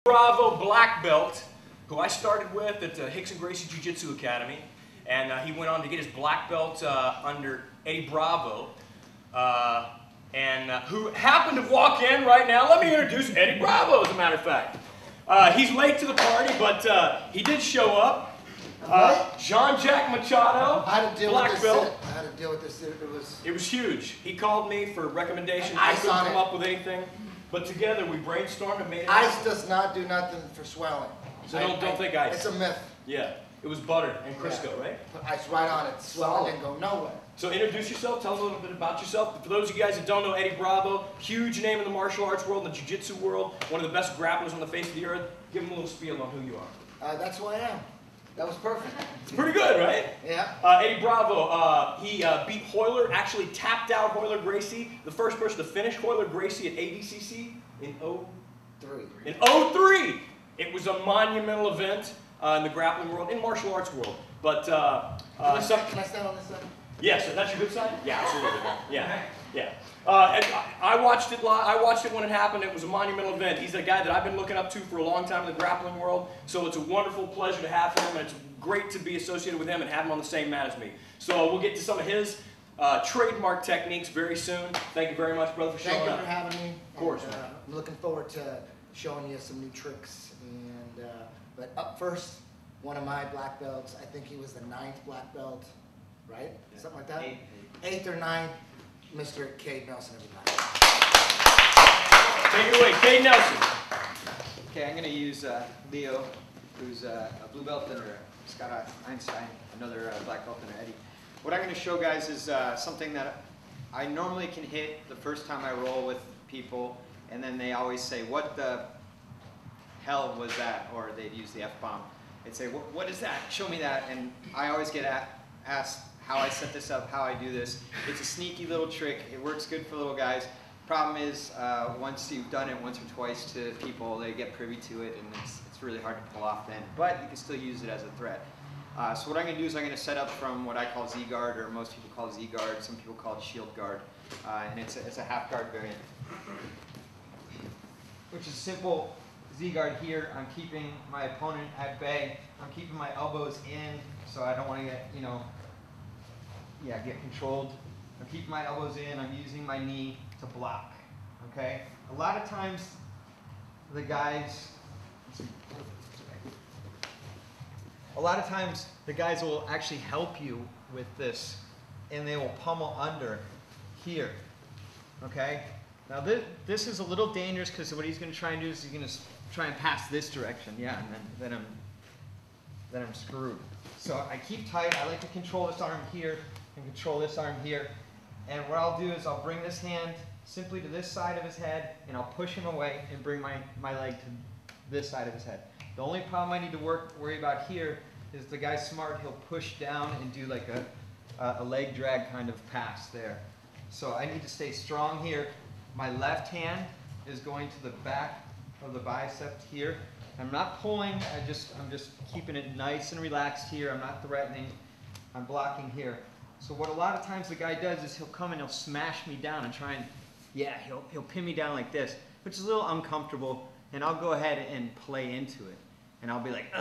Bravo black belt, who I started with at the Hickson Gracie Jiu-Jitsu Academy, and he went on to get his black belt under Eddie Bravo, who happened to walk in right now. Let me introduce Eddie Bravo, as a matter of fact. He's late to the party, but he did show up. Jean-Jacques Machado, black belt. I had to deal with this. It was huge. He called me for recommendations. I couldn't come up with anything. But together we brainstormed and made it. Ice does not do nothing for swelling. So don't think ice. It's a myth. Yeah. It was butter and Crisco, right? Put ice right on it. Swell and go nowhere. So introduce yourself. Tell us a little bit about yourself. For those of you guys that don't know Eddie Bravo, huge name in the martial arts world, in the jiu-jitsu world, one of the best grapplers on the face of the earth. Give him a little spiel on who you are. That's who I am. That was perfect. It's pretty good, right? Yeah. Eddie Bravo, he beat Hoyler, actually tapped out Hoyler Gracie, the first person to finish Hoyler Gracie at ADCC in 03. In 03! It was a monumental event in the grappling world, in martial arts world. But can I stand on this side? Yes, that's your good side? Yeah, absolutely. Yeah, yeah. And I watched it live. I watched it when it happened. It was a monumental event. He's a guy that I've been looking up to for a long time in the grappling world. So it's a wonderful pleasure to have him, and it's great to be associated with him and have him on the same mat as me. So we'll get to some of his trademark techniques very soon. Thank you very much, brother, for showing up. Thank you for having me. Of course. I'm looking forward to showing you some new tricks. But up first, one of my black belts. I think he was the 9th black belt, right? Yeah. Something like that. 8th or 9th. Mr. Cade Nelson, everybody. Take it away, Cade Nelson. Okay, I'm going to use Leo, who's a blue belt under Scott Einstein, another black belt under Eddie. What I'm going to show guys is something that I normally can hit the first time I roll with people, and then they always say, "What the hell was that?" Or they'd use the F-bomb. They'd say, "What is that? Show me that." And I always get asked how I set this up, how I do this. It's a sneaky little trick. It works good for little guys. Problem is, once you've done it once or twice to people, they get privy to it, and it's really hard to pull off then. But you can still use it as a threat. So what I'm going to do is I'm going to set up from what I call Z-guard, or most people call Z-guard. Some people call it shield guard, and it's a half guard variant, which is simple. Z-guard here. I'm keeping my opponent at bay. I'm keeping my elbows in, so I don't want to get controlled. I'm keeping my elbows in. I'm using my knee to block. Okay. A lot of times, the guys will actually help you with this, and they will pummel under here. Okay. Now this is a little dangerous because what he's going to try and do is he's going to try and pass this direction. Yeah, and then I'm screwed. So I keep tight. I like to control this arm here and control this arm here. And what I'll do is I'll bring this hand simply to this side of his head, and I'll push him away and bring my leg to this side of his head. The only problem I need to worry about here is the guy's smart. He'll push down and do like a leg drag kind of pass there. So I need to stay strong here. My left hand is going to the back of the bicep here. I'm not pulling, I'm just keeping it nice and relaxed here. I'm not threatening, I'm blocking here. So what a lot of times the guy does is he'll come and he'll smash me down and try and, he'll pin me down like this, which is a little uncomfortable, and I'll go ahead and play into it. And I'll be like,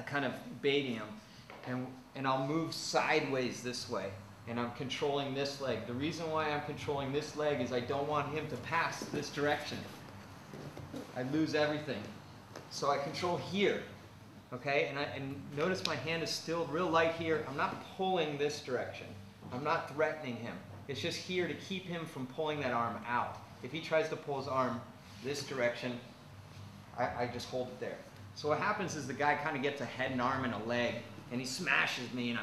kind of baiting him. And I'll move sideways this way, and I'm controlling this leg. The reason why I'm controlling this leg is I don't want him to pass this direction. I lose everything. So I control here, okay? And notice my hand is still real light here. I'm not pulling this direction. I'm not threatening him. It's just here to keep him from pulling that arm out. If he tries to pull his arm this direction, I just hold it there. So what happens is the guy kind of gets a head and arm and a leg, and he smashes me, and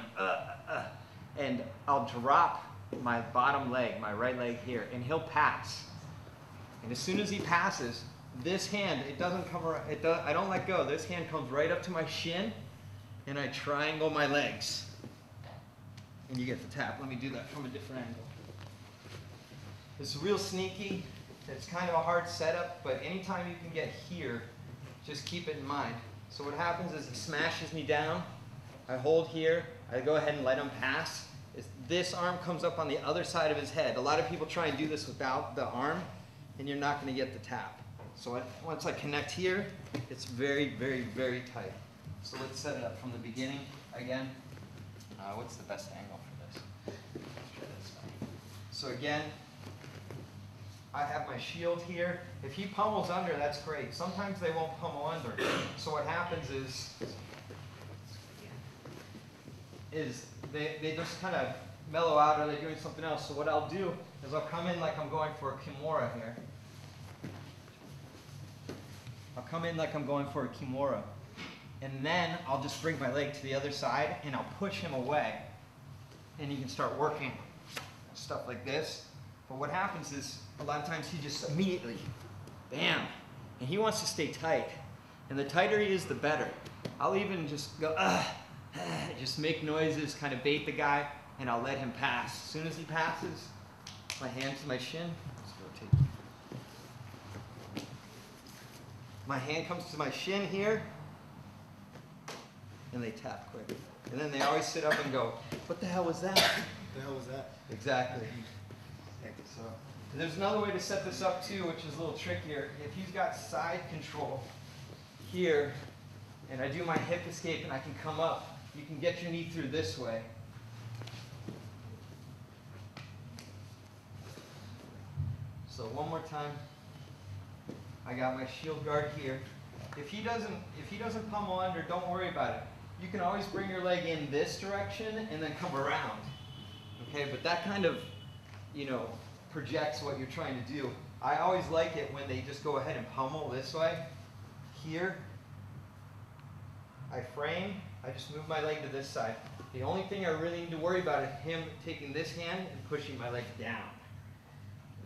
and I'll drop my bottom leg, my right leg here, and he'll pass. And as soon as he passes, this hand, it doesn't come around, I don't let go. This hand comes right up to my shin, and I triangle my legs. And you get the tap. Let me do that from a different angle. It's real sneaky. It's kind of a hard setup, but anytime you can get here, just keep it in mind. So what happens is he smashes me down. I hold here. I go ahead and let him pass. This arm comes up on the other side of his head. A lot of people try and do this without the arm, and you're not going to get the tap. So once I connect here, it's very, very, very tight. So let's set it up from the beginning again. What's the best angle for this? Let's try this side. So again, I have my shield here. If he pummels under, that's great. Sometimes they won't pummel under. So what happens is they just kind of mellow out, or they're doing something else. So what I'll do is I'll come in like I'm going for a kimura here. I'll come in like I'm going for a kimura. And then I'll just bring my leg to the other side and I'll push him away. And you can start working stuff like this. But what happens is a lot of times he just immediately, bam, and he wants to stay tight. And the tighter he is, the better. I'll even just go, just make noises, kind of bait the guy, and I'll let him pass. As soon as he passes, my hand to my shin. Let's rotate. My hand comes to my shin here, and they tap quick. And then they always sit up and go, what the hell was that? What the hell was that? Exactly. So there's another way to set this up too, which is a little trickier. If he's got side control here, and I do my hip escape and I can come up, you can get your knee through this way. So one more time. I got my shield guard here. If he doesn't pummel under, don't worry about it. You can always bring your leg in this direction and then come around. Okay, but that kind of, projects what you're trying to do. I always like it when they just go ahead and pummel this way. Here, I frame, I just move my leg to this side. The only thing I really need to worry about is him taking this hand and pushing my leg down.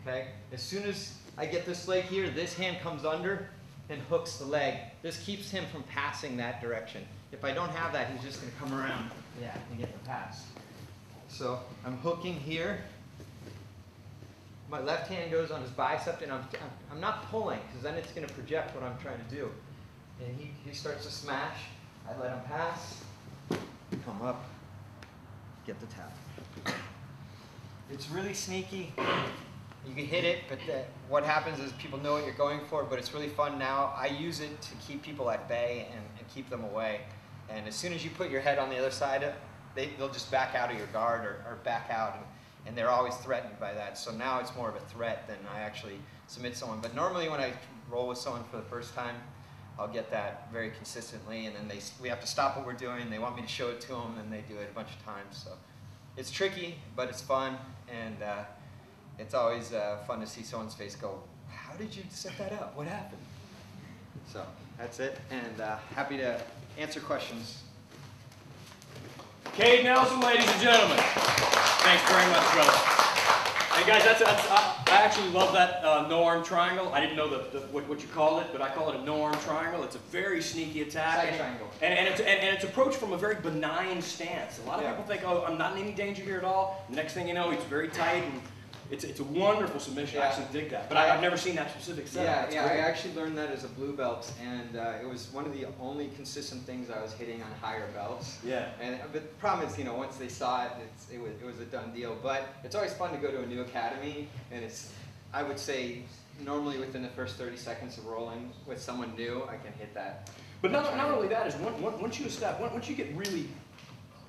Okay? As soon as I get this leg here, this hand comes under and hooks the leg. This keeps him from passing that direction. If I don't have that, he's just going to come around, and get the pass. So I'm hooking here. My left hand goes on his bicep, and I'm not pulling, because then it's going to project what I'm trying to do. And he starts to smash. I let him pass, come up, get the tap. It's really sneaky. You can hit it, but what happens is people know what you're going for, but it's really fun now. I use it to keep people at bay and keep them away. And as soon as you put your head on the other side, they'll just back out of your guard or back out, and they're always threatened by that. So now it's more of a threat than I actually submit someone. But normally when I roll with someone for the first time, I'll get that very consistently, and then we have to stop what we're doing. They want me to show it to them, and they do it a bunch of times. So it's tricky, but it's fun, and it's always fun to see someone's face go, how did you set that up? What happened? So that's it, and happy to answer questions. Cade Nelson, ladies and gentlemen. Thanks very much, brother. Hey guys, I actually love that no-arm triangle. I didn't know what you call it, but I call it a no-arm triangle. It's a very sneaky attack. Side triangle. And it's approached from a very benign stance. A lot of people think, oh, I'm not in any danger here at all. The next thing you know, he's very tight, and it's a wonderful submission. I actually dig that. But I've never seen that specific setup. Yeah, I actually learned that as a blue belt, and it was one of the only consistent things I was hitting on higher belts. Yeah. But the problem is, once they saw it, it was a done deal. But it's always fun to go to a new academy, and I would say, normally within the first 30 seconds of rolling with someone new, I can hit that. But not only that, is once you get really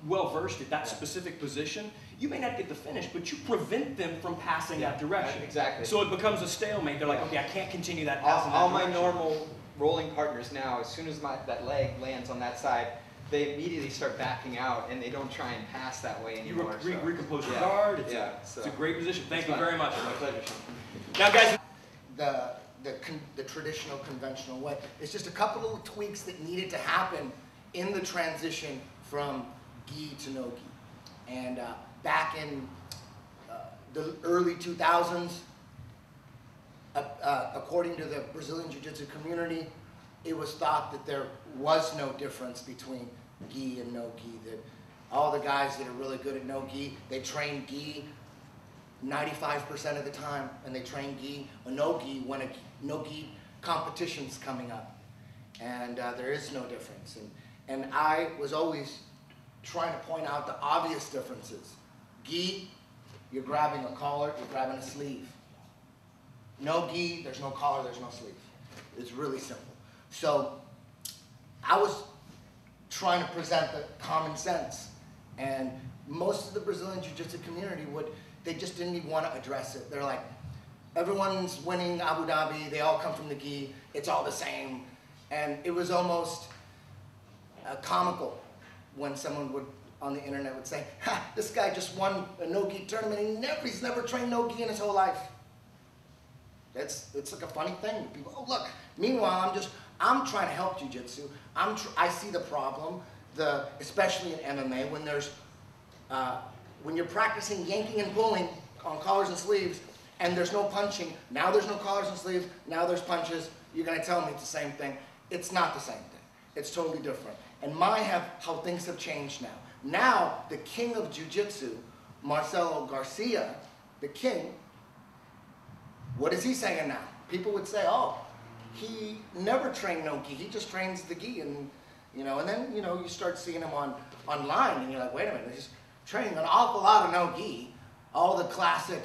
well versed at that specific position, you may not get the finish, but you prevent them from passing that direction. Exactly. So it becomes a stalemate. They're like, okay, I can't continue that pass in that all direction. my normal rolling partners now, as soon as that leg lands on that side, they immediately start backing out, and they don't try and pass that way anymore. You recompose your guard. It's a great position. Thank you very much. My pleasure. Now, guys. The traditional, conventional way. It's just a couple little tweaks that needed to happen in the transition from gi to no gi. And back in the early 2000s, according to the Brazilian Jiu-Jitsu community, it was thought that there was no difference between gi and no gi. That all the guys that are really good at no gi, they train gi 95% of the time, and they train gi or no gi when a no gi competition's coming up. And there is no difference. And I was always trying to point out the obvious differences. Gi, you're grabbing a collar, you're grabbing a sleeve. No gi, there's no collar, there's no sleeve. It's really simple. So I was trying to present the common sense, and most of the Brazilian Jiu-Jitsu community they just didn't even want to address it. They're like, everyone's winning Abu Dhabi, they all come from the gi, it's all the same. And it was almost comical when someone on the internet would say, ha, this guy just won a no-gi tournament, he's never trained no-gi in his whole life. It's like a funny thing. People, oh look, meanwhile I'm trying to help jiu-jitsu. I see the problem, especially in MMA, when you're practicing yanking and pulling on collars and sleeves, and there's no punching. Now there's no collars and sleeves, now there's punches. You're gonna tell me it's the same thing. It's not the same thing. It's totally different. And how things have changed now. Now, the king of jiu-jitsu, Marcelo Garcia, the king, what is he saying now? People would say, oh, he never trained no gi, he just trains the gi, and then you start seeing him online, and you're like, wait a minute, he's training an awful lot of no gi. All the classic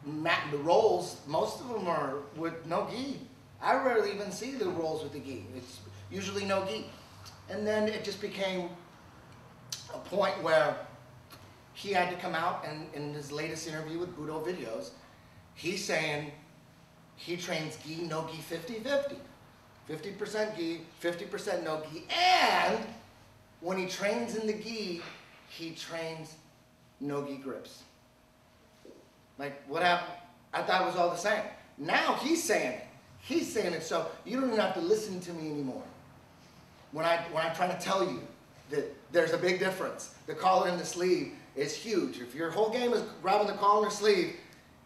the rolls, most of them are with no gi. I rarely even see the rolls with the gi. It's usually no gi. And then it just became a point where he had to come out, and in his latest interview with Budo Videos, he's saying he trains gi, no gi 50-50. 50% gi, 50% no gi, and when he trains in the gi, he trains no gi grips. Like, what happened? I thought it was all the same. Now he's saying it. He's saying it, so you don't even have to listen to me anymore. When I'm trying to tell you that there's a big difference. The collar and the sleeve is huge. If your whole game is grabbing the collar and the sleeve,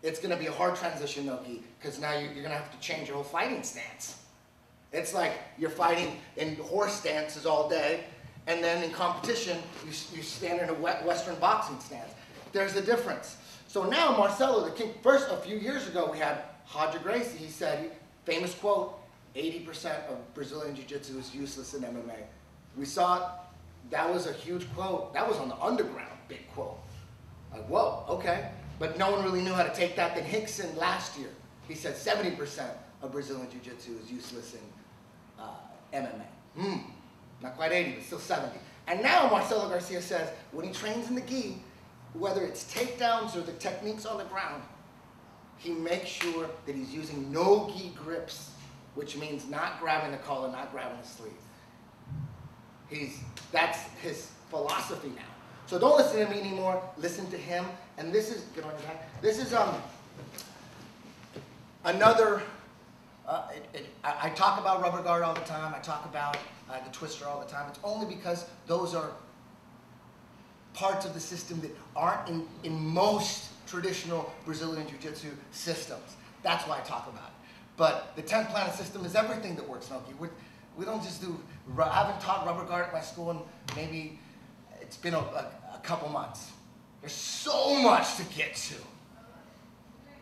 it's going to be a hard transition no-gi, because now you're going to have to change your whole fighting stance. It's like you're fighting in horse stances all day, and then in competition, you stand in a Western boxing stance. There's a difference. So now Marcelo, the king, first, a few years ago, we had Roger Gracie. He said, famous quote, 80% of Brazilian Jiu-Jitsu is useless in MMA. We saw it. That was a huge quote. That was on the underground, big quote. Like, whoa, okay. But no one really knew how to take that. Then Hickson last year, he said 70% of Brazilian Jiu-Jitsu is useless in MMA. Not quite 80, but still 70. And now Marcelo Garcia says, when he trains in the gi, whether it's takedowns or the techniques on the ground, he makes sure that he's using no gi grips, which means not grabbing the collar, not grabbing the sleeve. That's his philosophy now. So don't listen to me anymore, listen to him. And this is, get on your back. This is another, I talk about rubber guard all the time. I talk about the twister all the time. It's only because those are parts of the system that aren't in most traditional Brazilian Jiu-Jitsu systems. That's why I talk about it. But the 10 planet system is everything that works no-gi. We don't just do, I haven't taught rubber guard at my school in maybe, it's been a couple months. There's so much to get to.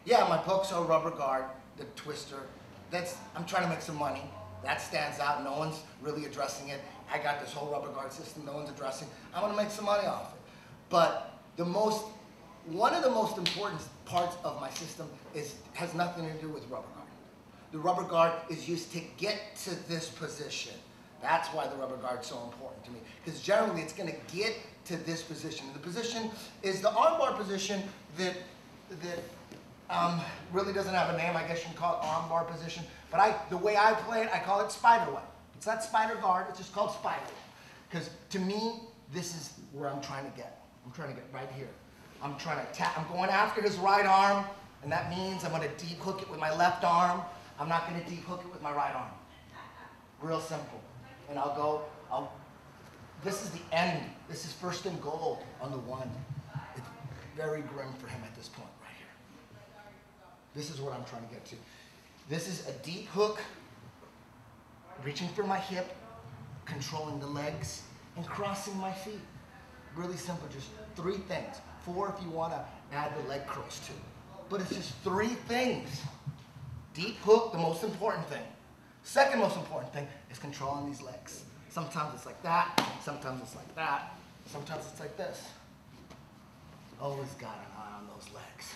Yeah, my books are rubber guard, the twister. I'm trying to make some money. That stands out. No one's really addressing it. I got this whole rubber guard system no one's addressing. I want to make some money off it. But one of the most important parts of my system has nothing to do with rubber guard. The rubber guard is used to get to this position. That's why the rubber guard is so important to me. Because generally it's going to get to this position. The position is the armbar position that really doesn't have a name. I guess you can call it armbar position. But the way I play it, I call it spiderweb. It's not spider guard, it's just called spiderweb. Because to me, this is where I'm trying to get. I'm trying to get right here. I'm trying to attack. I'm going after his right arm, and that means I'm going to deep hook it with my left arm. I'm not going to deep hook it with my right arm. Real simple. And this is the end. This is first and goal on the one. It's very grim for him at this point right here. This is what I'm trying to get to. This is a deep hook, reaching for my hip, controlling the legs, and crossing my feet. Really simple, just 3 things. 4 if you want to add the leg curls too. But it's just 3 things. Deep hook, the most important thing. Second most important thing is controlling these legs. Sometimes it's like that, sometimes it's like that, sometimes it's like this. Always got an eye on those legs.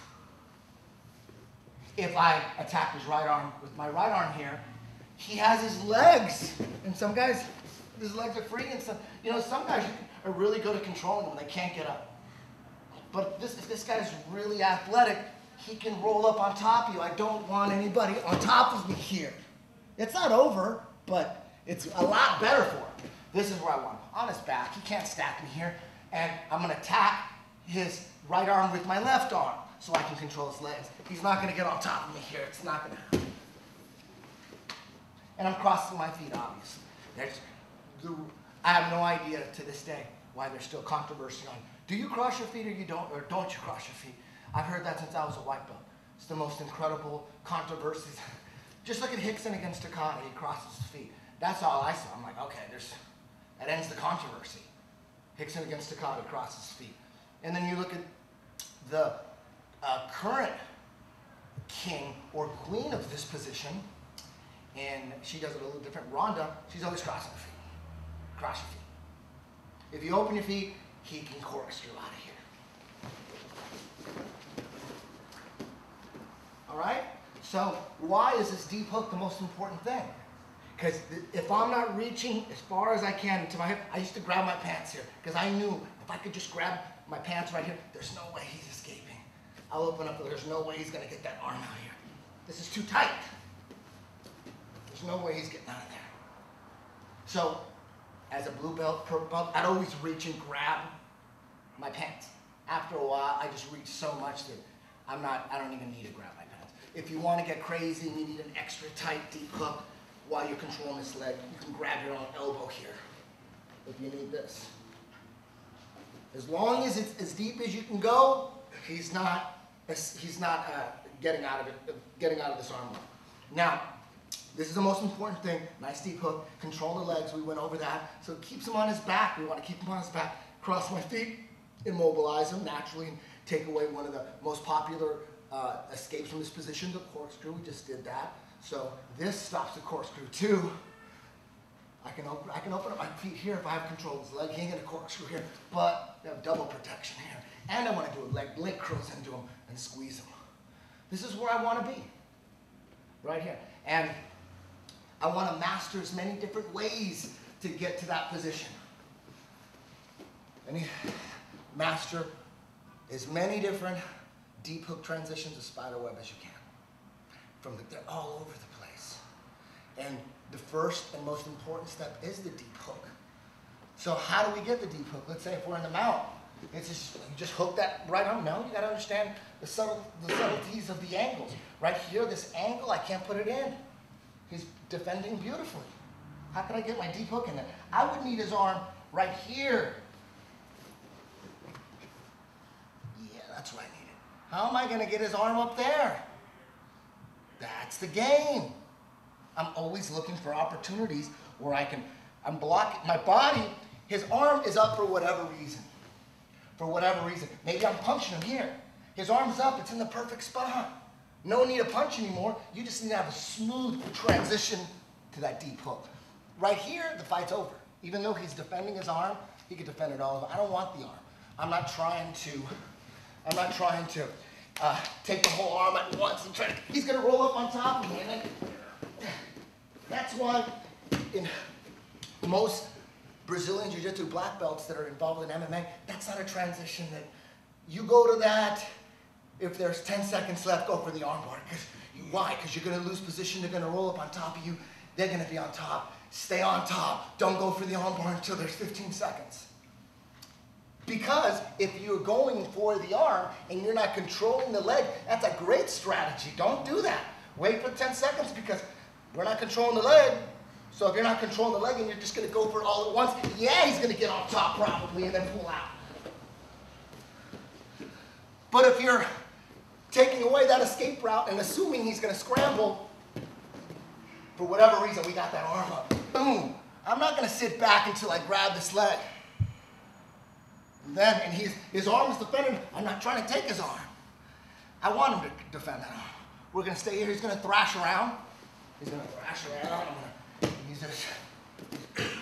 if I attack his right arm with my right arm here, he has his legs. And some guys, his legs are free, and some guys are really good at controlling them. They can't get up. But if this guy's really athletic, he can roll up on top of you. I don't want anybody on top of me here. It's not over, but it's a lot better for him. This is where I want him. On his back, he can't stack me here. And I'm gonna attack his right arm with my left arm so I can control his legs. He's not gonna get on top of me here. It's not gonna happen. And I'm crossing my feet, obviously. I have no idea to this day why there's still controversy on, do you cross your feet or don't you cross your feet? I've heard that since I was a white belt. It's the most incredible controversies. Just look at Hickson against Takada, he crosses his feet. That's all I saw. I'm like, okay, that ends the controversy. Hickson against Takada, crosses his feet. And then you look at the current king or queen of this position, and she does it a little different. Ronda, she's always crossing her feet. Cross your feet. If you open your feet, he can corkscrew out of here. All right? So why is this deep hook the most important thing? Because if I'm not reaching as far as I can to my hip, I used to grab my pants here because I knew if I could just grab my pants right here, there's no way he's escaping. I'll open up, there's no way he's going to get that arm out here. This is too tight. There's no way he's getting out of there. So as a blue belt, purple belt, I'd always reach and grab my pants. After a while, I just reach so much that I don't even need to grab my pants. If you want to get crazy and you need an extra tight, deep hook while you're controlling this leg, you can grab your own elbow here if you need this. As long as it's as deep as you can go, he's not getting out of this arm lock. Now, this is the most important thing. Nice deep hook, control the legs. We went over that. So it keeps him on his back. We want to keep him on his back. Cross my feet, immobilize him naturally, and take away one of the most popular escapes from this position, the corkscrew. We just did that. So this stops the corkscrew too. I can open up my feet here if I have control of his leg. He ain't gonna corkscrew here, but we have double protection here. And I want to do a leg curls into him and squeeze him. This is where I want to be, right here. And I want to master as many different ways to get to that position. Master as many different deep hook transitions of spiderweb as you can. They're all over the place. And the first and most important step is the deep hook. So how do we get the deep hook? Let's say if we're in the mount, it's just, you just hook that right arm. No, you got to understand the subtleties of the angles. Right here, this angle, I can't put it in. He's defending beautifully. How can I get my deep hook in there? I would need his arm right here. Yeah, that's what I needed. How am I going to get his arm up there? That's the game. I'm always looking for opportunities where I'm blocking my body. His arm is up for whatever reason. For whatever reason. Maybe I'm punching him here. His arm's up, it's in the perfect spot. No need to punch anymore. You just need to have a smooth transition to that deep hook. Right here, the fight's over. Even though he's defending his arm, he can defend it all over. I don't want the arm. I'm not trying to take the whole arm at once and he's gonna roll up on top of me. And then, that's why in most Brazilian Jiu-Jitsu black belts that are involved in MMA, that's not a transition that you go to that. If there's 10 seconds left, go for the armbar. Why? Because you're going to lose position. They're going to roll up on top of you. They're going to be on top. Stay on top. Don't go for the armbar until there's 15 seconds. Because if you're going for the arm and you're not controlling the leg, that's a great strategy. Don't do that. Wait for 10 seconds because we're not controlling the leg. So if you're not controlling the leg and you're just going to go for it all at once, yeah, he's going to get on top probably and then pull out. But if you're taking away that escape route and assuming he's going to scramble, for whatever reason, we got that arm up. Boom. I'm not going to sit back until I grab this leg. And his arm is defending. I'm not trying to take his arm. I want him to defend that arm. We're going to stay here. He's going to thrash around. He's going to thrash around. He's just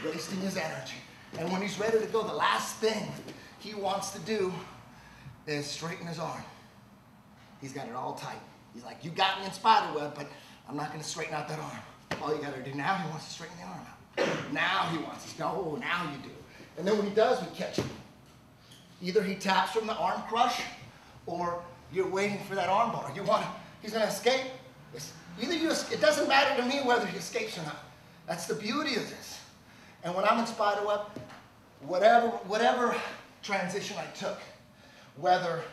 wasting his energy. And when he's ready to go, the last thing he wants to do is straighten his arm. He's got it all tight. He's like, you got me in spiderweb, but I'm not gonna straighten out that arm. All you gotta do now, he wants to straighten the arm out. Now he wants to, no, now you do. And then when he does, we catch him. Either he taps from the arm crush, or you're waiting for that arm bar. He's gonna escape. It doesn't matter to me whether he escapes or not. That's the beauty of this. And when I'm in spiderweb, whatever transition I took, whether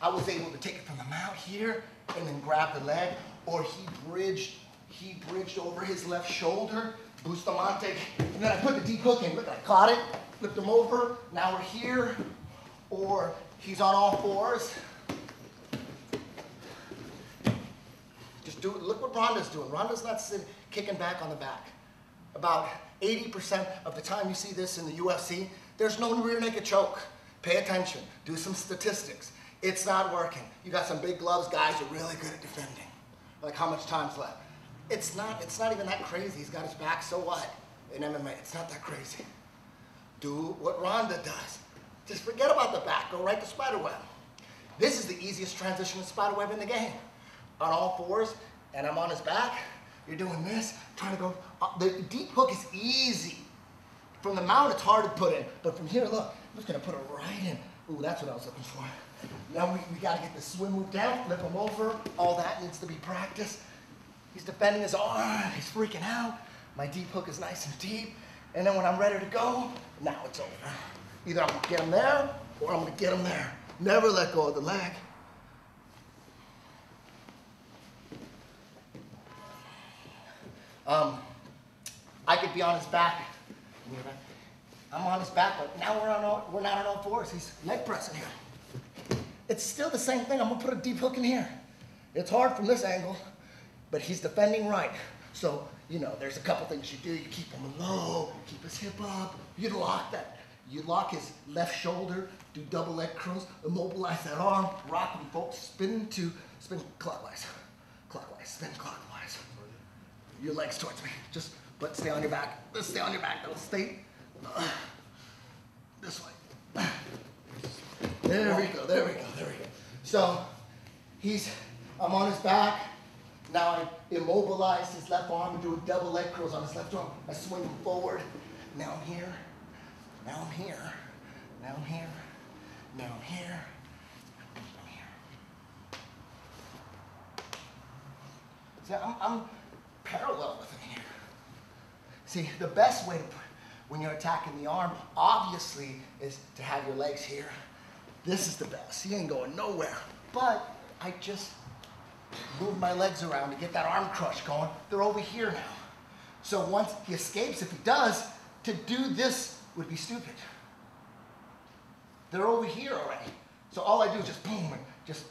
I was able to take it from the mount here and then grab the leg, or he bridged over his left shoulder, Bustamante, and then I put the deep hook in. Look, I caught it, flipped him over, now we're here, or he's on all fours. Just do it. Look what Rhonda's doing. Rhonda's not kicking back on the back. About 80% of the time you see this in the UFC, there's no rear naked choke. Pay attention. Do some statistics. It's not working. You got some big gloves, guys are really good at defending. Like how much time's left? It's not even that crazy. He's got his back, so what? In MMA, it's not that crazy. Do what Rhonda does. Just forget about the back, go right to spiderweb. This is the easiest transition to spiderweb in the game. On all fours, and I'm on his back, you're doing this, trying to go, the deep hook is easy. From the mount, it's hard to put in, but from here, look, I'm just gonna put it right in. Ooh, that's what I was looking for. Now we gotta get the swim move down, flip him over, all that needs to be practiced. He's defending his arm, he's freaking out. My deep hook is nice and deep, and then when I'm ready to go, now it's over. Either I'm gonna get him there, or I'm gonna get him there. Never let go of the leg. I could be on his back. I'm on his back, but now we're not on all fours. He's leg pressing here. It's still the same thing. I'm gonna put a deep hook in here. It's hard from this angle, but he's defending right. So, you know, there's a couple things you do. You keep him low, keep his hip up. You lock that. You lock his left shoulder, do double leg curls, immobilize that arm, rock him, folks, spin clockwise, spin clockwise. Your legs towards me, but stay on your back. Let's stay on your back, though. Stay this way. There we go. So, I'm on his back. Now I immobilize his left arm and do a double leg curls on his left arm. I swing him forward. Now I'm here. Now I'm here. Now I'm here. Now I'm here. I'm here. See, I'm parallel with him here. See, the best way to, when you're attacking the arm, obviously, is to have your legs here. This is the best. He ain't going nowhere. But I just move my legs around to get that arm crush going. They're over here now. So once he escapes, if he does, to do this would be stupid. They're over here already. So all I do is just boom, and just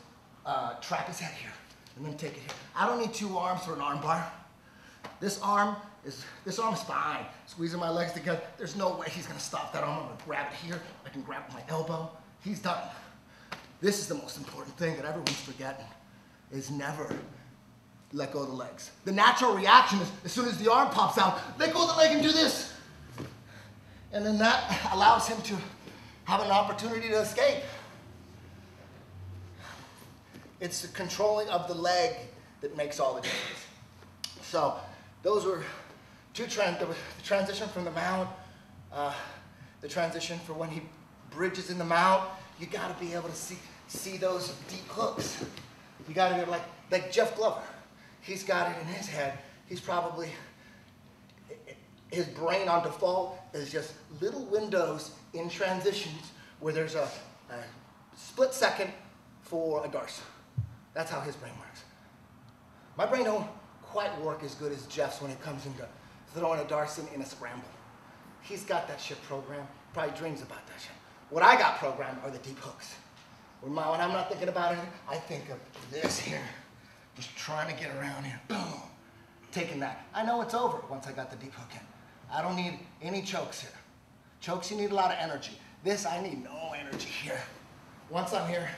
trap his head here, and then take it here. I don't need two arms for an arm bar. This arm is fine. Squeezing my legs together. There's no way he's gonna stop that arm. I'm gonna grab it here. I can grab it with my elbow. He's done. This is the most important thing that everyone's forgetting, is never let go of the legs. The natural reaction is, as soon as the arm pops out, let go of the leg and do this. And then that allows him to have an opportunity to escape. It's the controlling of the leg that makes all the difference. So those were the transition from the mount, the transition for when he bridges in the mount. You gotta be able to see those deep hooks. You gotta be like Jeff Glover. He's got it in his head. He's probably, his brain on default is just little windows in transitions where there's a split second for a darce. That's how his brain works. My brain don't quite work as good as Jeff's when it comes into throwing a darce in a scramble. He's got that shit programmed, probably dreams about that shit. What I got programmed are the deep hooks. When I'm not thinking about it, I think of this here. Just trying to get around here, boom. Taking that. I know it's over once I got the deep hook in. I don't need any chokes here. Chokes, you need a lot of energy. This, I need no energy here. Once I'm here,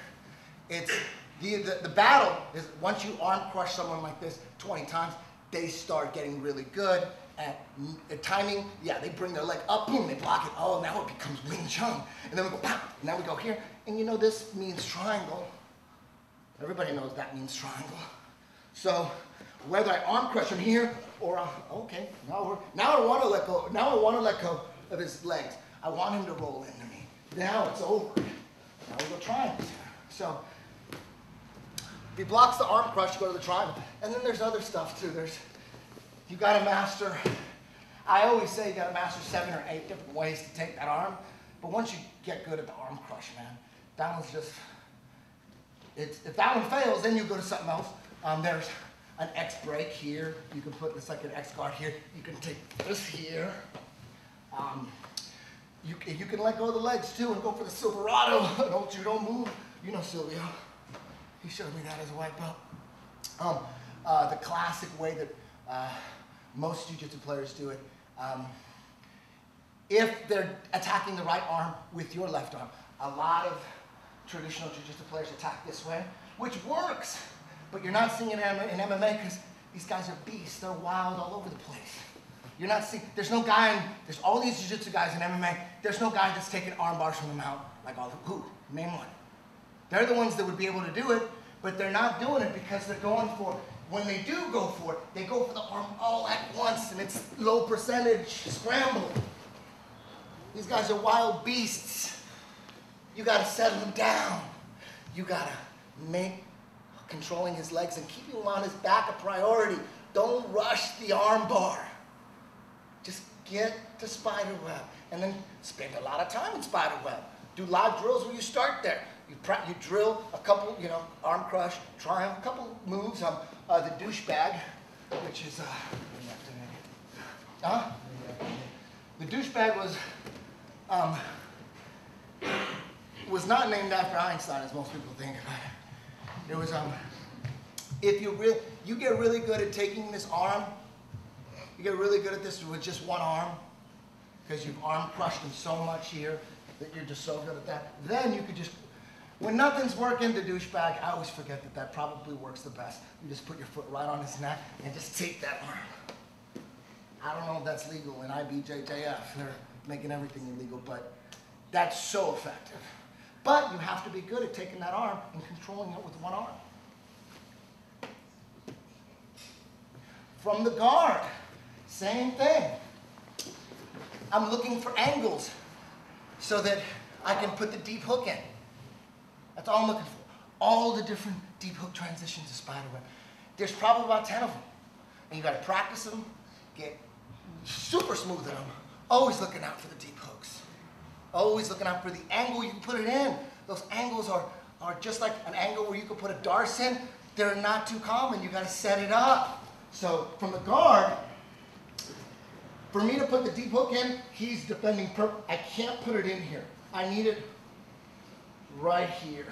it's, the battle is once you arm crush someone like this 20 times, they start getting really good at timing. Yeah, they bring their leg up, boom, they block it. Oh, now it becomes Wing Chun. And then we go, pow, now we go here. And you know this means triangle. Everybody knows that means triangle. So whether I arm crush him here or, okay, now I want to let go. Now I want to let go of his legs. I want him to roll into me. Now it's over. Now we go triangles. So if he blocks the arm crush, you go to the triangle. And then there's other stuff too. You got to master, I always say you got to master 7 or 8 different ways to take that arm. But once you get good at the arm crush, man, that one's just, if that one fails, then you go to something else. There's an X break here. You can put this like an X guard here. You can take this here. You can let go of the legs too and go for the Silverado. Don't move. You know Silvio. He showed me that as a white belt. The classic way that most jiu-jitsu players do it. If they're attacking the right arm with your left arm, a lot of traditional jiu-jitsu players attack this way, which works, but you're not seeing it in MMA because these guys are beasts. They're wild all over the place. You're not seeing, there's all these jiu-jitsu guys in MMA, there's no guy that's taking arm bars from the mount, like who? Name one. They're the ones that would be able to do it, but they're not doing it because they're going for, when they do go for it, they go for the arm all at once, and it's low percentage scramble. These guys are wild beasts. You gotta settle him down. You gotta make controlling his legs and keeping him on his back a priority. Don't rush the arm bar. Just get to spiderweb and then spend a lot of time in spiderweb. Do live drills where you start there. You drill a couple, arm crush, triangle, a couple moves. The douchebag, which is, the douchebag was not named after Einstein, as most people think about it. It was, if you get really good at taking this arm, you get really good at this with just one arm, because you've arm crushed him so much here that you're just so good at that. Then you could just, when nothing's working, the douchebag, I always forget that probably works the best. You just put your foot right on his neck and just take that arm. I don't know if that's legal in IBJJF. They're making everything illegal, but that's so effective. But you have to be good at taking that arm and controlling it with one arm. From the guard, same thing. I'm looking for angles so that I can put the deep hook in. That's all I'm looking for. All the different deep hook transitions of spiderweb. There's probably about 10 of them. And you gotta practice them, get super smooth at them, always looking out for the deep hooks. Always looking out for the angle you can put it in. Those angles are just like an angle where you could put a darce in. They're not too common. You gotta set it up. So from the guard, for me to put the deep hook in, he's defending I can't put it in here. I need it right here.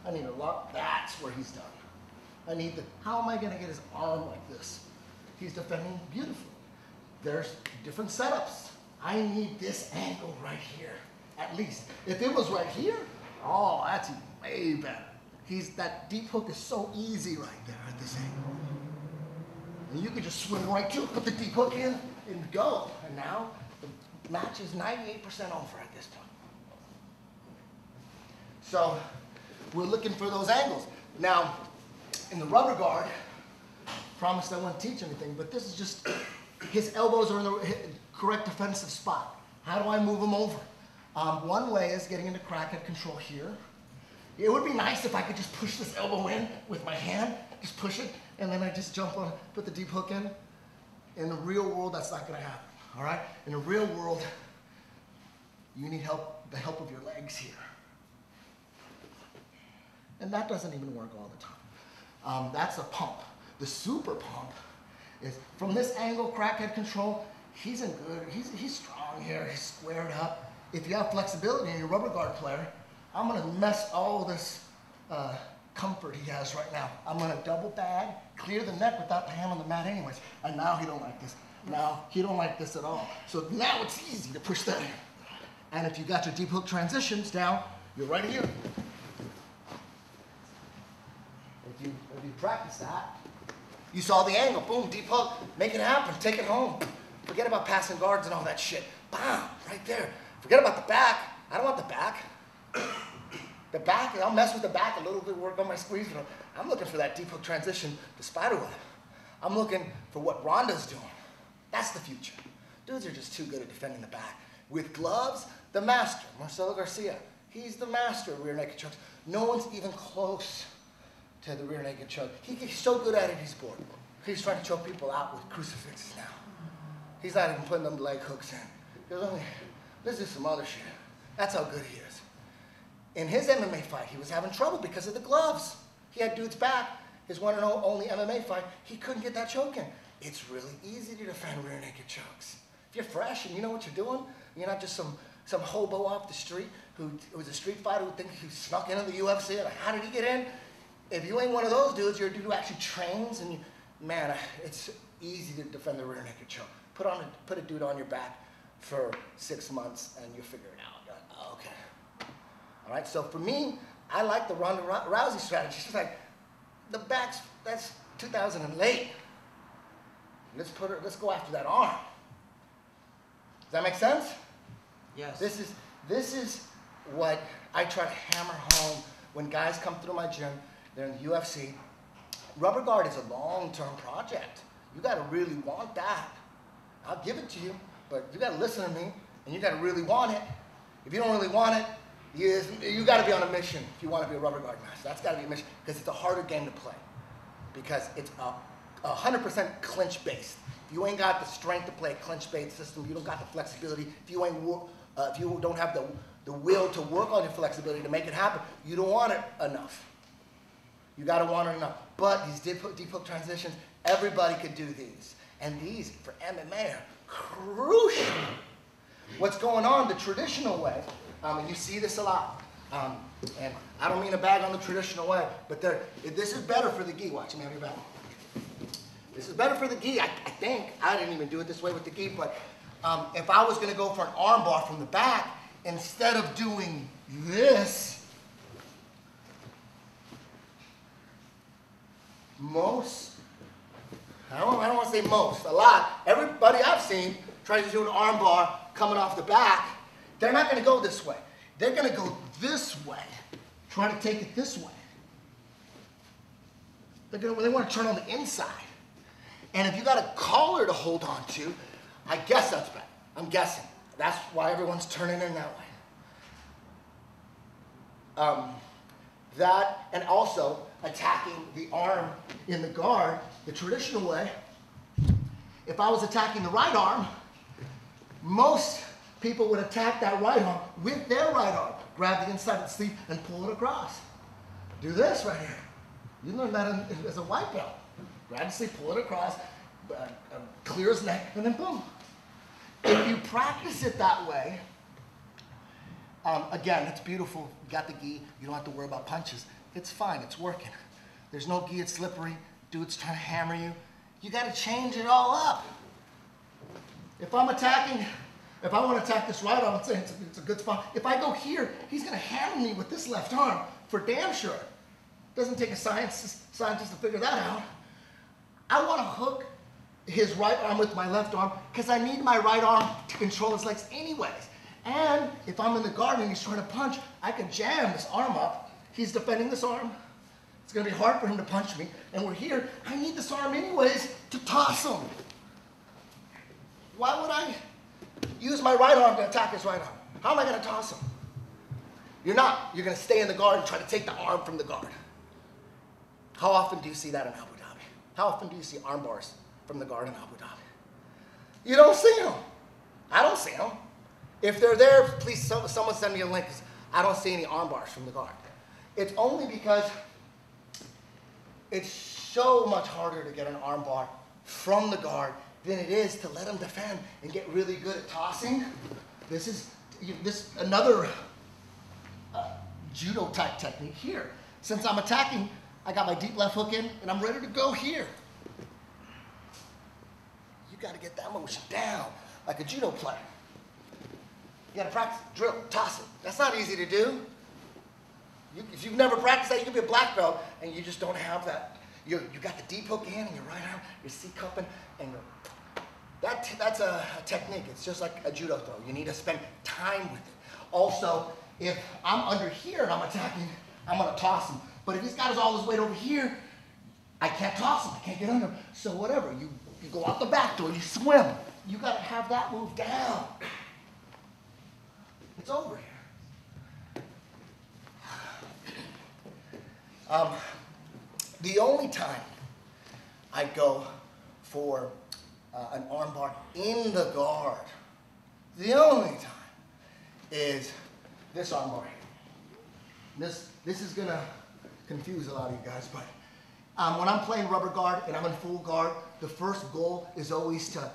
I need a lot, that's where he's done. I need how am I gonna get his arm like this? He's defending beautifully. There's different setups. I need this angle right here, at least. If it was right here, oh, that's way better. That deep hook is so easy right there at this angle. And you could just swing right to it, put the deep hook in, and go. And now, the match is 98% over at this point. So, we're looking for those angles. Now, in the rubber guard, promised I wouldn't teach anything, but this is just, his elbows are in the correct defensive spot. How do I move him over? One way is getting into crackhead control here. It would be nice if I could just push this elbow in with my hand, just push it, and then I just jump on, put the deep hook in. In the real world, that's not gonna happen, all right? In the real world, you need the help of your legs here. And that doesn't even work all the time. That's a pump. The super pump is, from this angle, crackhead control, he's in good, he's strong here, he's squared up. If you have flexibility in your rubber guard player, I'm gonna mess all this comfort he has right now. I'm gonna double bag, clear the neck without the hand on the mat anyways. And now he don't like this. Now he don't like this at all. So now it's easy to push that in. And if you got your deep hook transitions down, you're right here. If you practice that, you saw the angle, boom, deep hook, make it happen, take it home. Forget about passing guards and all that shit. Bam, right there. Forget about the back. I don't want the back. The back, I'll mess with the back a little bit, work on my squeeze. I'm looking for that deep hook transition to spiderweb. I'm looking for what Ronda's doing. That's the future. Dudes are just too good at defending the back. With gloves, the master, Marcelo Garcia. He's the master of rear naked chokes. No one's even close to the rear naked choke. He's so good at it, he's bored. He's trying to choke people out with crucifixes now. He's not even putting them leg hooks in. He goes, let's do some other shit. That's how good he is. In his MMA fight, he was having trouble because of the gloves. He had dudes back. His one and only MMA fight, he couldn't get that choke in. It's really easy to defend rear naked chokes. If you're fresh and you know what you're doing, you're not just some hobo off the street who was a street fighter who thinks he snuck into the UFC, and how did he get in? If you ain't one of those dudes, you're a dude who actually trains, and man, it's easy to defend the rear naked choke. Put a dude on your back for 6 months, and you figure it out. You're like, oh, okay. All right, so for me, I like the Ronda Rousey strategy. She's like, the back's, that's 2000 and late. Let's go after that arm. Does that make sense? Yes. This is what I try to hammer home when guys come through my gym. They're in the UFC. Rubber guard is a long-term project. You got to really want that. I'll give it to you, but you got to listen to me, and you got to really want it. If you don't really want it, you got to be on a mission if you want to be a rubber guard master. That's got to be a mission because it's a harder game to play because it's 100% clinch based. If you ain't got the strength to play a clinch based system, you don't got the flexibility. If you don't have the will to work on your flexibility to make it happen, you don't want it enough. You got to want it enough. But these deep hook transitions, everybody could do these. And these, for MMA, are crucial. What's going on the traditional way, and you see this a lot, and I don't mean to bag on the traditional way, but this is better for the gi. Watch me have your back. This is better for the gi, I think. I didn't even do it this way with the gi, but if I was going to go for an arm bar from the back, instead of doing this, I don't want to say most, a lot, everybody I've seen tries to do an arm bar coming off the back. They're not going to go this way. They're going to go this way, trying to take it this way. They want to turn on the inside. And if you got a collar to hold on to, I guess that's bad. I'm guessing. That's why everyone's turning in that way. That, and also attacking the arm in the guard the traditional way. If I was attacking the right arm, most people would attack that right arm with their right arm. Grab the inside of the sleeve and pull it across. Do this right here. You learn that as a white belt. Grab the sleeve, pull it across, clear his neck, and then boom. If you practice it that way, again, it's beautiful. You got the gi. You don't have to worry about punches. It's fine. It's working. There's no gi. It's slippery. Dude's trying to hammer you. You got to change it all up. If I want to attack this right arm, it's a good spot. If I go here, he's going to hammer me with this left arm for damn sure. Doesn't take a scientist to figure that out. I want to hook his right arm with my left arm because I need my right arm to control his legs anyways. And if I'm in the guard and he's trying to punch, I can jam this arm up. He's defending this arm. It's going to be hard for him to punch me. And we're here. I need this arm anyways to toss him. Why would I use my right arm to attack his right arm? How am I going to toss him? You're not. You're going to stay in the guard and try to take the arm from the guard. How often do you see that in Abu Dhabi? How often do you see arm bars from the guard in Abu Dhabi? You don't see them. I don't see them. If they're there, please someone send me a link, because I don't see any arm bars from the guard. It's only because it's so much harder to get an arm bar from the guard than it is to let him defend and get really good at tossing. This is another judo type technique here. Since I'm attacking, I got my deep left hook in and I'm ready to go here. You got to get that motion down like a judo player. You got to practice, drill, toss it. That's not easy to do. If you've never practiced that, you can be a black belt and you just don't have that. You got the deep hook in and your right arm, you're C-cupping, and that's a technique. It's just like a judo throw. You need to spend time with it. Also, if I'm under here and I'm attacking, I'm gonna toss him. But if he's got all his weight over here, I can't toss him, I can't get under him. So whatever, you go out the back door, you swim. You gotta have that move down. It's over here. The only time I go for an armbar in the guard, the only time is this armbar here. This is gonna confuse a lot of you guys, but when I'm playing rubber guard and I'm in full guard, the first goal is always to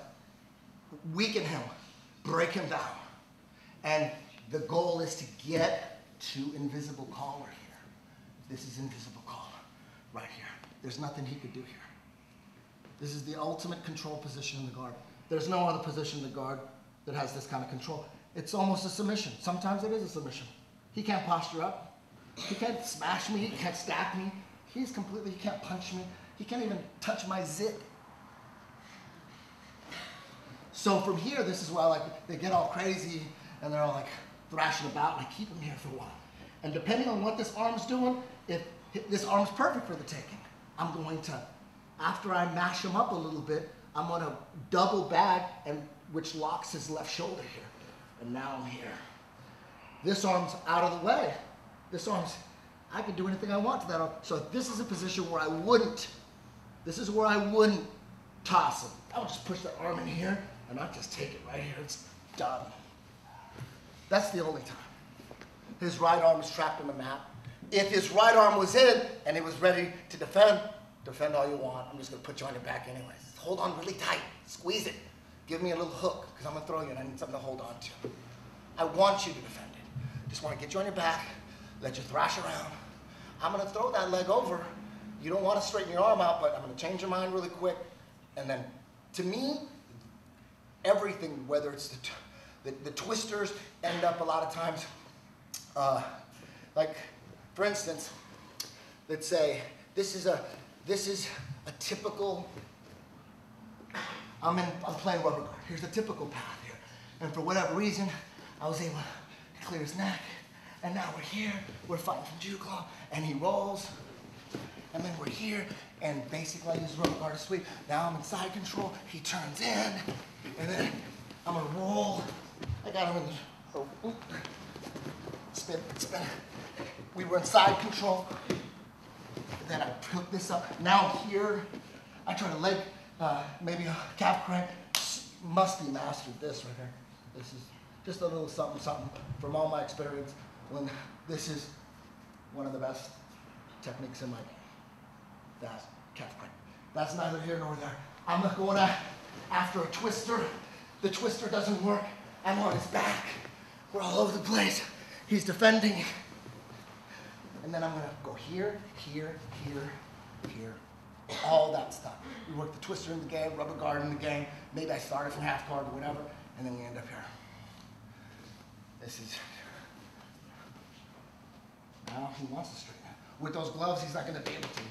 weaken him, break him down. And the goal is to get to invisible collar here. This is invisible collar, right here. There's nothing he could do here. This is the ultimate control position in the guard. There's no other position in the guard that has this kind of control. It's almost a submission. Sometimes it is a submission. He can't posture up. He can't smash me. He can't stack me. He can't punch me. He can't even touch my zip. So from here, this is why they get all crazy and they're all like thrashing about, and I keep them here for a while. And depending on what this arm's doing, if this arm's perfect for the taking, I'm going to, after I mash him up a little bit, I'm gonna double bag, and which locks his left shoulder here. And now I'm here. This arm's out of the way. This arm's, I can do anything I want to that arm. So this is a position where I wouldn't toss him. I would just push the arm in here, and I'll just take it right here. It's done. That's the only time. His right arm is trapped on the mat. If his right arm was in and he was ready to defend all you want. I'm just gonna put you on your back anyways. Hold on really tight, squeeze it. Give me a little hook, because I'm gonna throw you and I need something to hold on to. I want you to defend it. Just wanna get you on your back, let you thrash around. I'm gonna throw that leg over. You don't wanna straighten your arm out, but I'm gonna change your mind really quick. And then, to me, everything, whether it's the twisters end up a lot of times, like, for instance, let's say this is a typical, I'm playing rubber guard. Here's the typical path here. And for whatever reason, I was able to clear his neck. And now we're here, we're fighting from Jew claw, and he rolls. And then we're here, and basically I use rubber guard to sweep. Now I'm in side control, he turns in, and then I'm gonna roll. I got him in the, spin. We were in side control. Then I hook this up. Now here, I try to leg, maybe a calf crank. Must be mastered, this right here. This is just a little something from all my experience. When this is one of the best techniques in my game. That calf crank. That's neither here nor there. I'm not going after a twister. The twister doesn't work. I'm on his back. We're all over the place. He's defending. And then I'm gonna go here, here, all that stuff. We work the twister in the game, rubber guard in the game. Maybe I started from half guard or whatever, and then we end up here. This is, now he wants to straighten out. With those gloves, he's not gonna be able to.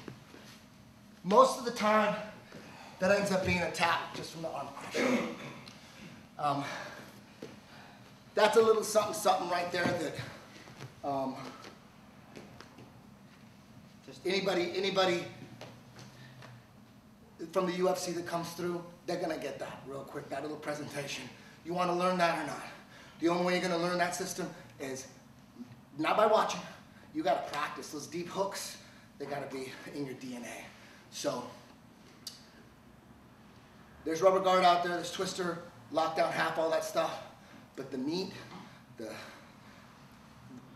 Most of the time, that ends up being a tap just from the arm crash. That's a little something right there that anybody from the UFC that comes through, they're gonna get that real quick, that little presentation. You wanna learn that or not? The only way you're gonna learn that system is not by watching. You gotta practice. Those deep hooks, they gotta be in your DNA. So, there's rubber guard out there, there's twister, lockdown, half, all that stuff. But the meat,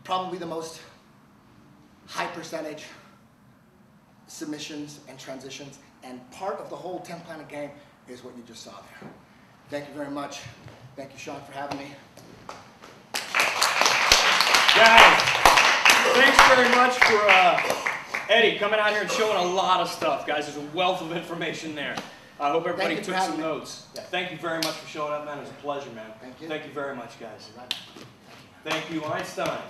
probably the most high percentage submissions and transitions, and part of the whole 10-planet game is what you just saw there. Thank you very much. Thank you, Sean, for having me. Guys, thanks very much for Eddie coming out here and showing a lot of stuff, guys. There's a wealth of information there. I hope everybody took some notes. Yeah, thank you very much for showing up, man. It was a pleasure, man. Thank you. Thank you very much, guys. Thank you, Einstein.